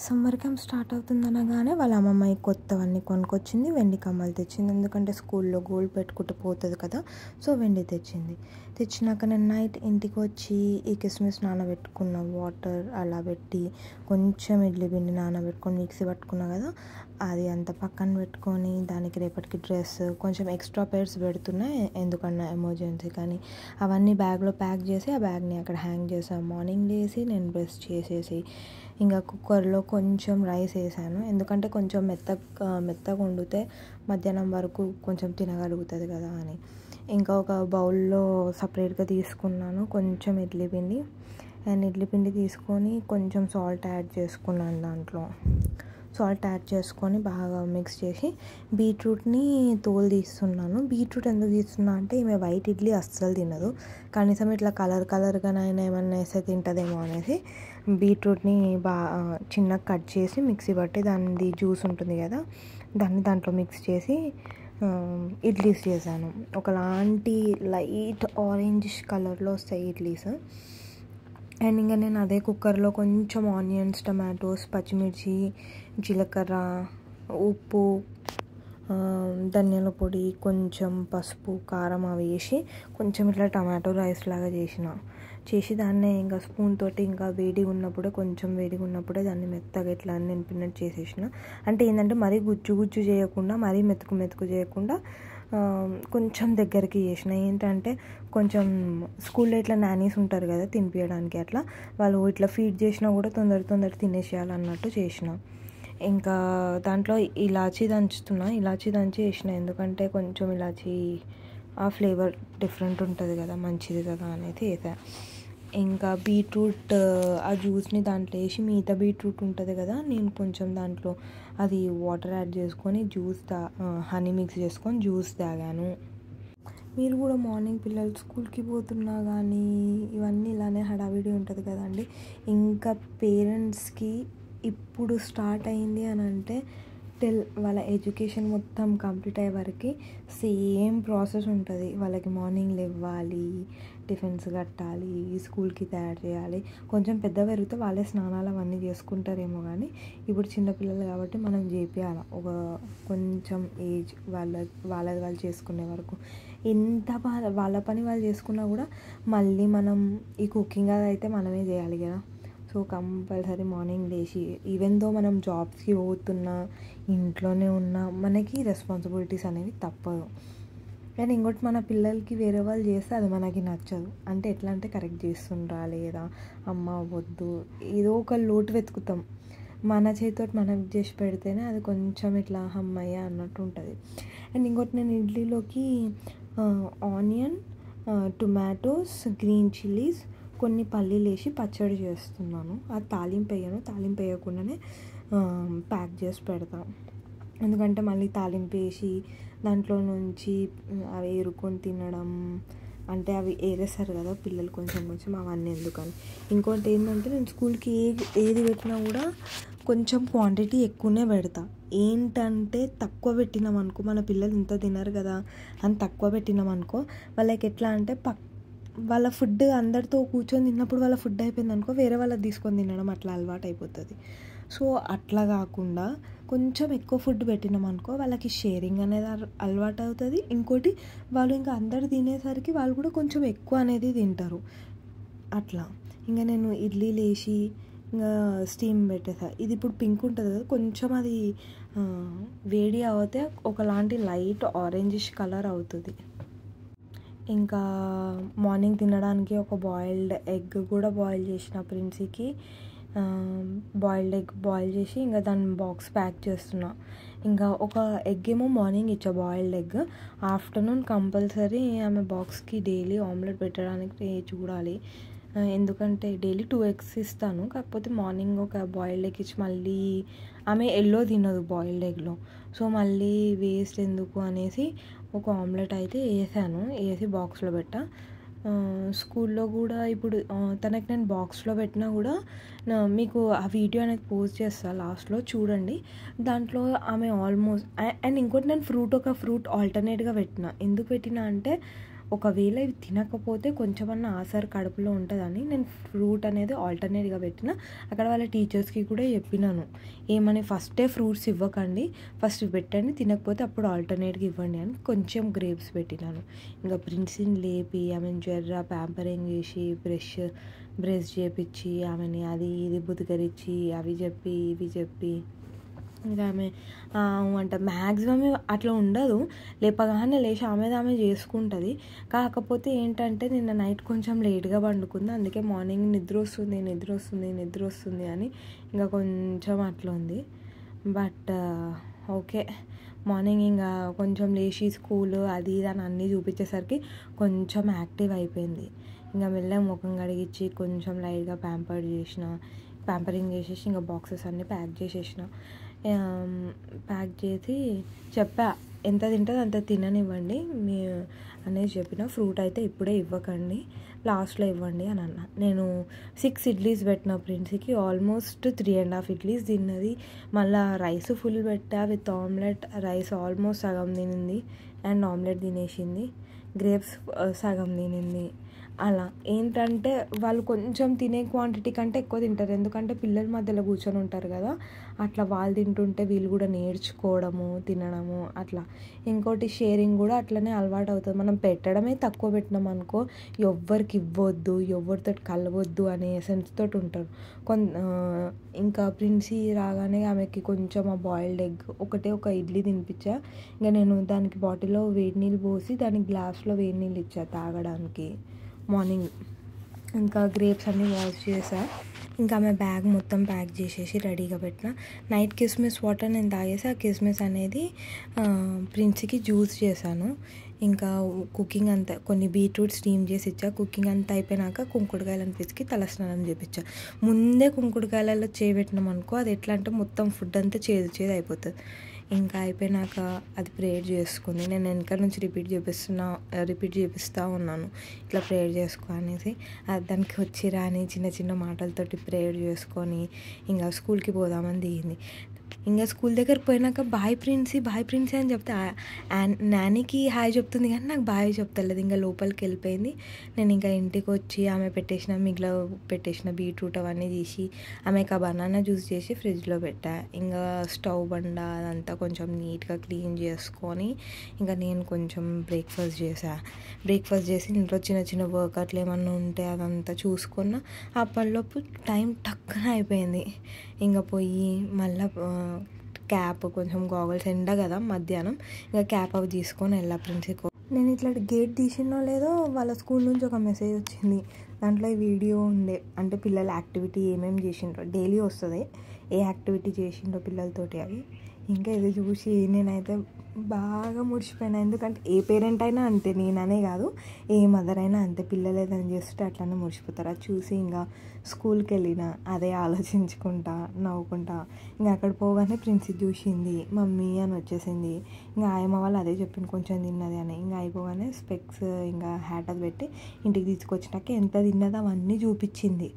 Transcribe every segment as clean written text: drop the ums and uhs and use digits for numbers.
Summer camp start అవుతుందనగానే వాళ్ళ అమ్మమ్మ కొత్తవన్నీ కొనుక్కొచ్చింది. వెండి కమ్మలు తెచ్చింది. ఎందుకంటే స్కూల్లో గోల్డ్ పెట్టుకుంటే పోతుంది కదా, సో వెండి తెచ్చింది. తెచ్చినాక నేను నైట్ ఇంటికి వచ్చి ఈ కిస్మిస్ నానబెట్టుకున్న వాటర్ అలా పెట్టి కొంచెం ఇడ్లీ పిండి నానబెట్టుకొని మిక్సీ పట్టుకున్నా కదా, అది అంత పక్కన పెట్టుకొని దానికి రేపటికి డ్రెస్ కొంచెం ఎక్స్ట్రా పేర్స్ పెడుతున్నాయి ఎందుకన్నా ఎమర్జెన్సీ, కానీ అవన్నీ బ్యాగ్లో ప్యాక్ చేసి ఆ బ్యాగ్ని అక్కడ హ్యాంగ్ చేసాను. మార్నింగ్ లేసి నేను బ్రష్ చేసేసి ఇంకా కుక్కర్లో కొంచెం రైస్ వేసాను. ఎందుకంటే కొంచెం మెత్తగా వండితే మధ్యాహ్నం వరకు కొంచెం తినగలుగుతుంది కదా అని. ఇంకా ఒక బౌల్లో సపరేట్గా తీసుకున్నాను కొంచెం ఇడ్లీ పిండి. అండ్ ఇడ్లీ పిండి తీసుకొని కొంచెం సాల్ట్ యాడ్ చేసుకున్నాను. దాంట్లో సాల్ట్ యాడ్ చేసుకొని బాగా మిక్స్ చేసి బీట్రూట్ని తోలు తీస్తున్నాను. బీట్రూట్ ఎందుకు తీస్తున్నా అంటే ఈమె వైట్ ఇడ్లీ అస్సలు తినదు. కనీసం ఇట్లా కలర్గానైనా ఏమన్నా వేస్తే తింటుందేమో అనేసి బీట్రూట్ని చిన్నగా కట్ చేసి మిక్సీ పట్టి దాని జ్యూస్ ఉంటుంది కదా, దాంట్లో మిక్స్ చేసి ఇడ్లీస్ చేశాను. ఒకలాంటి లైట్ ఆరెంజ్ కలర్లో వస్తాయి ఇడ్లీస్. అండ్ ఇంకా నేను అదే కుక్కర్లో కొంచెం ఆనియన్స్, టమాటోస్, పచ్చిమిర్చి, జీలకర్ర, ఉప్పు, ధనియాల పొడి, కొంచెం పసుపు, కారం అవి వేసి కొంచెం ఇట్లా టమాటో రైస్ లాగా చేసి దాన్నే ఇంకా స్పూన్ తోటి ఇంకా కొంచెం వేడిగా ఉన్నప్పుడే దాన్ని మెత్తగా ఇట్లా నింపినట్టు చేసేసిన. అంటే ఏంటంటే మరీ గుజ్జు చేయకుండా, మరీ మెతుకు చేయకుండా కొంచెం దగ్గరికి చేసిన. ఏంటంటే కొంచెం స్కూల్లో ఇట్లా నానీస్ ఉంటారు కదా తినిపించడానికి, అట్లా వాళ్ళు ఇట్లా ఫీడ్ చేసినా కూడా తొందర తినేసేయాలన్నట్టు చేసిన. ఇంకా దాంట్లో ఇలాచీ దంచి వేసిన. ఎందుకంటే కొంచెం ఇలాచీ ఆ ఫ్లేవర్ డిఫరెంట్ ఉంటుంది కదా, మంచిది కదా అనేది వేసా. ఇంకా బీట్రూట్ ఆ జ్యూస్ని దాంట్లో వేసి, మిగతా బీట్రూట్ ఉంటుంది కదా, నేను కొంచెం దాంట్లో అది వాటర్ యాడ్ చేసుకొని హనీ మిక్స్ చేసుకొని జ్యూస్ తాగాను. మీరు కూడా మార్నింగ్ పిల్లలు స్కూల్కి పోతున్నా కానీ ఇవన్నీ ఇలానే హడావిడి ఉంటుంది కదండి. ఇంకా పేరెంట్స్కి ఇప్పుడు స్టార్ట్ అయింది అని అంటే వాళ్ళ ఎడ్యుకేషన్ మొత్తం కంప్లీట్ అయ్యే వరకు సేమ్ ప్రాసెస్ ఉంటుంది. వాళ్ళకి మార్నింగ్ లేవాలి, టిఫిన్స్ కట్టాలి, స్కూల్కి తయారు చేయాలి. కొంచెం పెద్ద పెరిగితే వాళ్ళే స్నానాలు అవన్నీ చేసుకుంటారేమో, కానీ ఇప్పుడు చిన్నపిల్లలు కాబట్టి మనం చేపియాలి. ఒక కొంచెం ఏజ్ వాళ్ళది వాళ్ళు చేసుకునే వరకు ఎంత వాళ్ళ పని వాళ్ళు చేసుకున్నా కూడా మళ్ళీ మనం ఈ కుకింగ్ అది అయితే మనమే చేయాలి కదా. సో కంపల్సరీ మార్నింగ్ లేచి, ఈవెన్ దో మనం జాబ్స్కి పోతున్నా ఇంట్లోనే ఉన్నా మనకి రెస్పాన్సిబిలిటీస్ అనేవి తప్పదు. కానీ ఇంకోటి మన పిల్లలకి వేరే వాళ్ళు చేస్తే అది మనకి నచ్చదు. అంటే ఎట్లా అంటే కరెక్ట్ చేస్తుండ్రా లేదా, అమ్మ వద్దు, ఏదో ఒక లోటు వెతుకుతాం. మన చేతితో మనకు చేసి పెడితేనే అది కొంచెం ఇట్లా అమ్మయ్య అన్నట్టు ఉంటుంది. అండ్ ఇంకోటి నేను ఇడ్లీలోకి ఆనియన్, టొమాటోస్, గ్రీన్ చిల్లీస్, కొన్ని పల్లీలు వేసి పచ్చడి చేస్తున్నాను. అది తాలింపు వేయకుండానే ప్యాక్ చేసి పెడతాం. ఎందుకంటే మళ్ళీ తాలింపు వేసి దాంట్లో నుంచి అవి ఏరుకొని తినడం అంటే అవి ఏరేస్తారు కదా పిల్లలు కొంచెం అవన్నీ ఎందుకని. ఇంకోటి ఏంటంటే నేను స్కూల్కి ఏది పెట్టినా కూడా కొంచెం క్వాంటిటీ ఎక్కువనే పెడతా. ఏంటంటే తక్కువ పెట్టినామనుకో, మన పిల్లలు ఇంత తినరు కదా అని తక్కువ పెట్టినామనుకో, వాళ్ళకి ఎట్లా అంటే వాళ్ళ ఫుడ్ అందరితో కూర్చొని తిన్నప్పుడు వాళ్ళ ఫుడ్ అయిపోయింది అనుకో, వేరే వాళ్ళకి తీసుకొని తినడం అట్లా అలవాటు అయిపోతుంది. సో అట్లా కాకుండా కొంచెం ఎక్కువ ఫుడ్ పెట్టినాం అనుకో, వాళ్ళకి షేరింగ్ అనేది అలవాటు అవుతుంది. ఇంకోటి వాళ్ళు ఇంకా అందరు తినేసరికి వాళ్ళు కూడా కొంచెం ఎక్కువ అనేది తింటారు. అట్లా ఇంకా నేను ఇడ్లీ లేచి ఇంకా స్టీమ్ పెట్టేసా. ఇది ఇప్పుడు పింక్ ఉంటుంది కదా, కొంచెం అది వేడి అవుతే ఒకలాంటి లైట్ ఆరెంజిష్ కలర్ అవుతుంది. ఇంకా మార్నింగ్ తినడానికి ఒక బాయిల్డ్ ఎగ్ కూడా బాయిల్ చేసిన ప్రిన్సీకి. బాయిల్డ్ ఎగ్ బాయిల్ చేసి ఇంకా దాన్ని బాక్స్ ప్యాక్ చేస్తున్నా. ఇంకా ఒక ఎగ్ ఏమో మార్నింగ్ ఇచ్చా, బాయిల్డ్ ఎగ్. ఆఫ్టర్నూన్ కంపల్సరీ ఆమె బాక్స్కి డైలీ ఆమ్లెట్ పెట్టడానికి చూడాలి. ఎందుకంటే డైలీ 2 eggs ఇస్తాను, కాకపోతే మార్నింగ్ ఒక బాయిల్డ్ ఎగ్ ఇచ్చి మళ్ళీ ఆమె ఎల్లో తినదు బాయిల్డ్ ఎగ్లో, సో మళ్ళీ వేస్ట్ ఎందుకు అనేసి ఒక ఆమ్లెట్ అయితే వేసి బాక్స్లో పెట్టా. స్కూల్లో కూడా ఇప్పుడు తనకి నేను బాక్స్లో పెట్టినా కూడా మీకు ఆ వీడియో అనేది పోస్ట్ చేస్తాను, లాస్ట్లో చూడండి. దాంట్లో ఆమె ఆల్మోస్ట్. అండ్ ఇంకోటి నేను ఒక ఫ్రూట్ ఆల్టర్నేట్గా ఎందుకు పెట్టినా అంటే ఒకవేళ ఇవి తినకపోతే కొంచెమన్నా ఆసరు కడుపులో ఉంటుందని నేను ఫ్రూట్ అనేది ఆల్టర్నేట్గా పెట్టిన. అక్కడ వాళ్ళ టీచర్స్కి కూడా చెప్పినాను, ఏమని ఫస్టే ఫ్రూట్స్ ఇవ్వకండి, ఫస్ట్ పెట్టండి, తినకపోతే అప్పుడు ఆల్టర్నేట్గా ఇవ్వండి అని కొంచెం గ్రేప్స్ పెట్టినాను. ఇంకా ప్రిన్సీని లేపి ఆమెను జర్రా ప్యాంపరింగ్ చేసి బ్రష్ చేపించి ఆమెని అది ఇది బుద్ధకరించి అవి చెప్పి ఇవి చెప్పి ఇంకా ఆమె అంటే మ్యాక్సిమం అట్లా ఉండదు, లేపగానే లేచి ఆమె చేసుకుంటుంది. కాకపోతే ఏంటంటే నిన్న నైట్ కొంచెం లేట్గా పండుకుంది, అందుకే మార్నింగ్ నిద్ర వస్తుంది అని ఇంకా కొంచెం అట్లా ఉంది. బట్ ఓకే, మార్నింగ్ ఇంకా కొంచెం లేచి స్కూల్ అది ఇది అని అన్నీ చూపించేసరికి కొంచెం యాక్టివ్ అయిపోయింది. ఇంకా మెల్లగా ముఖం కడిగించి కొంచెం లైట్గా ప్యాంపరింగ్ చేసేసి ఇంకా బాక్సెస్ అన్నీ ప్యాక్ చేసి చెప్పా, ఎంత తింటుంది అంత తిననివ్వండి మీ అనేది చెప్పిన. ఫ్రూట్ అయితే ఇప్పుడే ఇవ్వకండి, లాస్ట్లో ఇవ్వండి అని అన్న. నేను 6 ఇడ్లీస్ పెట్టిన ప్రిన్సీకి, ఆల్మోస్ట్ 3.5 ఇడ్లీస్ తిన్నది. మళ్ళీ రైస్ ఫుల్ పెట్టా విత్ ఆమ్లెట్. రైస్ ఆల్మోస్ట్ సగం తినింది అండ్ ఆమ్లెట్ తినేసింది. గ్రేప్స్ సగం తినింది. అలా ఏంటంటే వాళ్ళు కొంచెం తినే క్వాంటిటీ కంటే ఎక్కువ తింటారు, ఎందుకంటే పిల్లల మధ్యలో కూర్చొని ఉంటారు కదా, అట్లా వాళ్ళు తింటుంటే వీళ్ళు కూడా నేర్చుకోవడము తినడము అట్లా. ఇంకోటి షేరింగ్ కూడా అట్లనే అలవాటు అవుతుంది. మనం పెట్టడమే తక్కువ పెట్టినాం అనుకో, ఎవ్వరికి ఇవ్వద్దు, ఎవరితో కలవద్దు అనే సెన్స్ తోటి ఉంటారు. ఇంకా ప్రిన్సీ రాగానే ఆమెకి కొంచెం ఆ బాయిల్డ్ ఎగ్ ఒక ఇడ్లీ తినిపించా. ఇంకా నేను దానికి బాటిల్లో వేడి నీళ్ళు పోసి దానికి గ్లాస్లో వేడి నీళ్ళు ఇచ్చా తాగడానికి మార్నింగ్. ఇంకా గ్రేప్స్ అన్నీ వాష్ చేసా. ఇంకా ఆమె బ్యాగ్ మొత్తం ప్యాక్ చేసేసి రెడీగా పెట్టిన. నైట్ కిస్మిస్ వాటర్ నేను తాగేసి ఆ కిస్మిస్ అనేది ప్రిన్సీకి జ్యూస్ చేశాను. ఇంకా కుకింగ్ అంతా కొన్ని బీట్రూట్ స్టీమ్ చేసి ఇచ్చా. కుకింగ్ అంతా అయిపోయినాక కుంకుడుకాయలను పిసికి తలస్నానం చేయించా. ముందే కుంకుడుకాయలలో చేయబెట్టినాం అనుకో, అది ఎట్లా అంటే మొత్తం ఫుడ్ అంతా చేదు అయిపోతుంది. ఇంకా అయిపోయినాక అది ప్రేయర్ చేసుకుంది. నేను వెనక నుంచి రిపీట్ చేపిస్తూ ఉన్నాను, ఇట్లా ప్రేయర్ చేసుకో అనేసి. దానికి వచ్చి రాని చిన్న మాటలతోటి ప్రేయర్ చేసుకొని ఇంకా స్కూల్కి పోదామని దిగింది. ఇంకా స్కూల్ దగ్గరికి పోయినాక బాయ్ ప్రిన్సీ అని చెప్తే నానికి హాయ్ చెప్తుంది కానీ నాకు బాయ్ చెప్తలేదు. ఇంకా లోపలికి వెళ్ళిపోయింది. నేను ఇంకా ఇంటికి వచ్చి ఆమె పెట్టేసిన బీట్రూట్ అవన్నీ తీసి ఆమెకు ఆ బనానా జ్యూస్ చేసి ఫ్రిడ్జ్లో పెట్టా. ఇంకా స్టవ్ బండ అదంతా కొంచెం నీట్గా క్లీన్ చేసుకొని ఇంకా నేను కొంచెం బ్రేక్ఫాస్ట్ చేసి ఇంట్లో చిన్న వర్క్ అట్లా ఏమన్నా ఉంటే అదంతా చూసుకున్నా. అప్పటిలోపు టైం టక్కున అయిపోయింది. ఇంకా పోయి మళ్ళీ క్యాప్ కొంచెం గాగల్స్ ఎండ కదా మధ్యాహ్నం, ఇంకా క్యాప్ అవి తీసుకొని వెళ్ళా ప్రిన్సీకి. నేను ఇట్లా గేట్ తీసినో లేదో వాళ్ళ స్కూల్ నుంచి ఒక మెసేజ్ వచ్చింది. దాంట్లో ఈ వీడియో ఉండే, అంటే పిల్లల యాక్టివిటీ ఏమేమి చేసిండ్రో డైలీ వస్తుంది, ఏ యాక్టివిటీ చేసిండ్రో పిల్లలతోటి అవి. ఇంకా ఇది చూసి నేనైతే బాగా ముడిచిపోయినా. ఎందుకంటే ఏ పేరెంట్ అయినా అంతే, నేననే కాదు ఏ మదర్ అయినా అంతే, పిల్లలు ఏదైనా చేస్తుంటే అట్లనే ముడిచిపోతారు. అది చూసి ఇంకా స్కూల్కి వెళ్ళిన అదే ఆలోచించుకుంటా నవ్వుకుంటా. ఇంకా అక్కడ పోగానే ప్రిన్సీ చూసింది, మమ్మీ అని వచ్చేసింది. ఇంకా ఆయమ్మ వాళ్ళు అదే చెప్పింది కొంచెం తిన్నది అని. ఇంకా అయిపోగానే స్పెక్స్ ఇంకా హ్యాట్ అది పెట్టి ఇంటికి తీసుకొచ్చినాక ఎంత తిన్నదో అవన్నీ చూపించింది.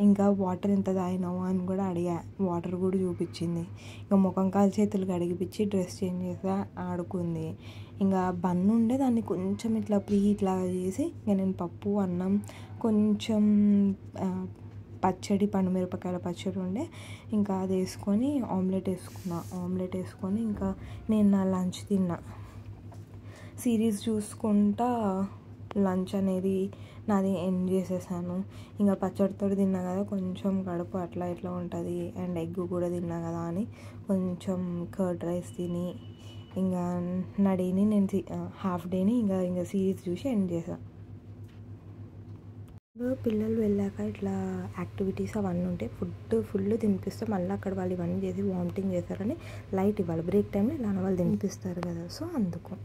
ఇంకా వాటర్ ఎంత తాగినావు అని కూడా అడిగా, వాటర్ కూడా చూపించింది. ఇంకా ముఖం కాలు చేతులు కడిగిపించి డ్రెస్ చేంజ్ చేసా, ఆడుకుంది. ఇంకా బన్ను ఉండే దాన్ని కొంచెం ఇట్లా ఇట్లాగా చేసి ఇంకా నేను పప్పు అన్నం కొంచెం పచ్చడి పండుమిరపకాయల పచ్చడి ఉండే, ఇంకా అది వేసుకొని ఆమ్లెట్ వేసుకొని ఇంకా నేను నా లంచ్ తిన్నా. సిరీస్ చూసుకుంటా లంచ్ అనేది నాది ఎండ్ చేసేసాను. ఇంకా పచ్చడితో తిన్నా కదా, కొంచెం కడుపు అట్లా ఇట్లా ఉంటుంది, అండ్ ఎగ్ కూడా తిన్నా కదా అని కొంచెం కర్డ్ రైస్ తిని ఇంకా నా డేని నేను హాఫ్ డేని ఇంకా సిరీస్ చూసి ఎండ్ చేశాను. పిల్లలు వెళ్ళాక ఇట్లా యాక్టివిటీస్ అవన్నీ ఉంటే ఫుల్ తినిపిస్తే మళ్ళీ అక్కడ వాళ్ళు ఇవన్నీ చేసి వామిటింగ్ చేస్తారని లైట్ ఇవ్వాలి. బ్రేక్ టైంలో ఇలా వాళ్ళు తినిపిస్తారు కదా, సో అందుకు.